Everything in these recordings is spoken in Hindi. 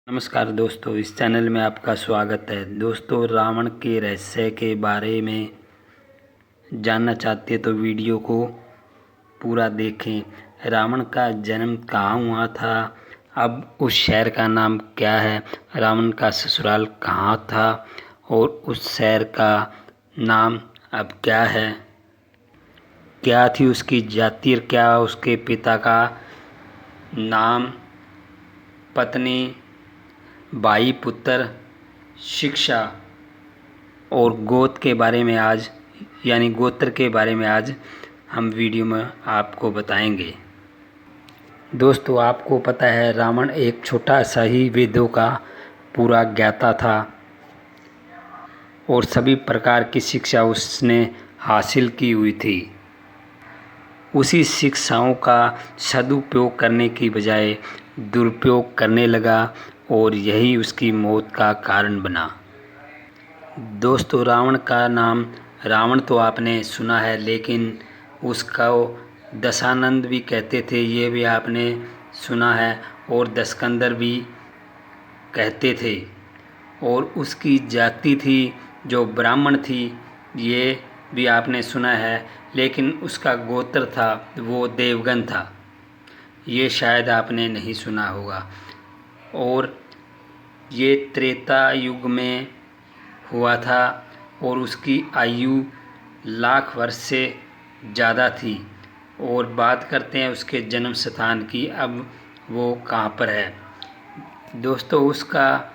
नमस्कार दोस्तों, इस चैनल में आपका स्वागत है। दोस्तों, रावण के रहस्य के बारे में जानना चाहते हैं तो वीडियो को पूरा देखें। रावण का जन्म कहाँ हुआ था, अब उस शहर का नाम क्या है, रावण का ससुराल कहाँ था और उस शहर का नाम अब क्या है, क्या थी उसकी जाति और क्या उसके पिता का नाम, पत्नी, भाई, पुत्र, शिक्षा और गोत्र के बारे में गोत्र के बारे में आज हम वीडियो में आपको बताएंगे। दोस्तों, आपको पता है रावण एक छोटा सा ही वेदों का पूरा ज्ञाता था और सभी प्रकार की शिक्षा उसने हासिल की हुई थी। उसी शिक्षाओं का सदुपयोग करने की बजाय दुरुपयोग करने लगा और यही उसकी मौत का कारण बना। दोस्तों, रावण का नाम रावण तो आपने सुना है, लेकिन उसका दशानंद भी कहते थे, ये भी आपने सुना है, और दशकंदर भी कहते थे। और उसकी जाति थी जो ब्राह्मण थी, ये भी आपने सुना है, लेकिन उसका गोत्र था वो देवगन था, ये शायद आपने नहीं सुना होगा। और ये त्रेता युग में हुआ था और उसकी आयु लाख वर्ष से ज़्यादा थी। और बात करते हैं उसके जन्म स्थान की, अब वो कहाँ पर है। दोस्तों, उसका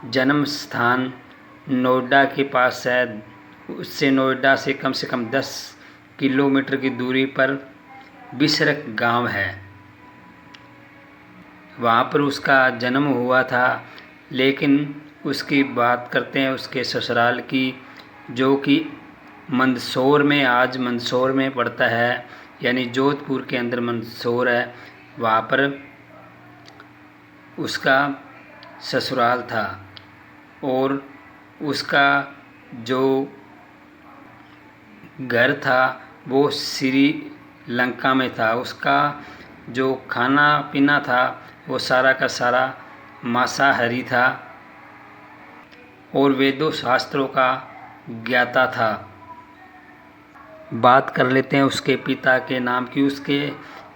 जन्म स्थान नोएडा के पास है। उससे नोएडा से कम 10 किलोमीटर की दूरी पर बिसरक गांव है, वहाँ पर उसका जन्म हुआ था। लेकिन उसकी बात करते हैं उसके ससुराल की, जो कि मंदसौर में, आज मंदसौर में पड़ता है, यानी जोधपुर के अंदर मंदसौर है, वहाँ पर उसका ससुराल था। और उसका जो घर था वो श्रीलंका में था। उसका जो खाना पीना था वो सारा का सारा मांसाहारी था और वेदों शास्त्रों का ज्ञाता था। बात कर लेते हैं उसके पिता के नाम की। उसके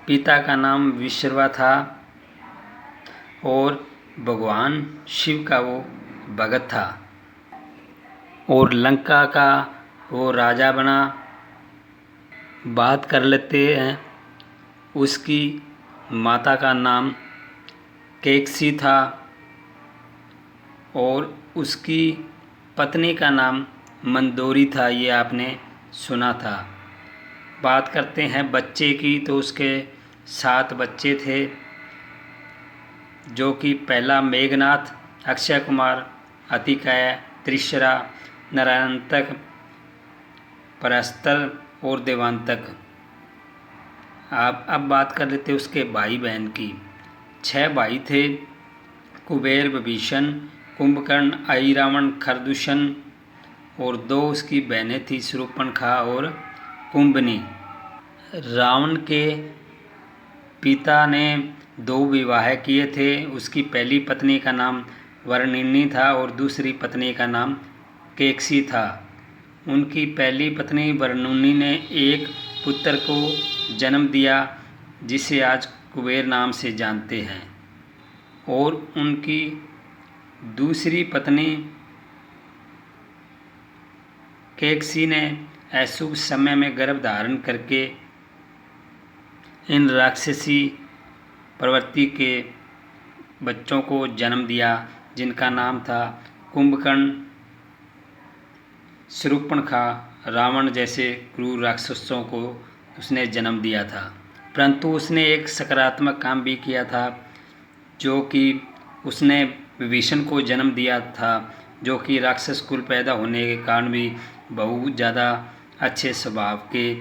पिता का नाम विश्रवा था और भगवान शिव का वो भगत था और लंका का वो राजा बना। बात कर लेते हैं उसकी माता का नाम कैकसी था और उसकी पत्नी का नाम मंदोरी था, ये आपने सुना था। बात करते हैं बच्चे की, तो उसके 7 बच्चे थे, जो कि पहला मेघनाथ, अक्षय कुमार, अतिकाय, त्रिशरा, नारायणतक, परस्तर और देवांतक। अब बात कर लेते उसके भाई बहन की। 6 भाई थे, कुबेर, विभीषण, कुंभकर्ण, अहिरावण, खरदूषण, और 2 उसकी बहनें थी, शूर्पणखा और कुंभनी। रावण के पिता ने 2 विवाह किए थे। उसकी पहली पत्नी का नाम वर्णिनी था और दूसरी पत्नी का नाम कैकसी था। उनकी पहली पत्नी वर्णिनी ने एक पुत्र को जन्म दिया, जिसे आज कुबेर नाम से जानते हैं। और उनकी दूसरी पत्नी कैकसी ने अशुभ समय में गर्भ धारण करके इन राक्षसी प्रवृत्ति के बच्चों को जन्म दिया, जिनका नाम था कुंभकर्ण, शूर्पणखा। रावण जैसे क्रूर राक्षसों को उसने जन्म दिया था। परंतु उसने एक सकारात्मक काम भी किया था, जो कि उसने विभीषण को जन्म दिया था, जो कि राक्षस कुल पैदा होने के कारण भी बहुत ज़्यादा अच्छे स्वभाव के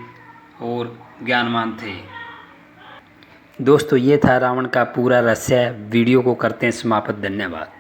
और ज्ञानवान थे। दोस्तों, ये था रावण का पूरा रहस्य। वीडियो को करते हैं समाप्त। धन्यवाद।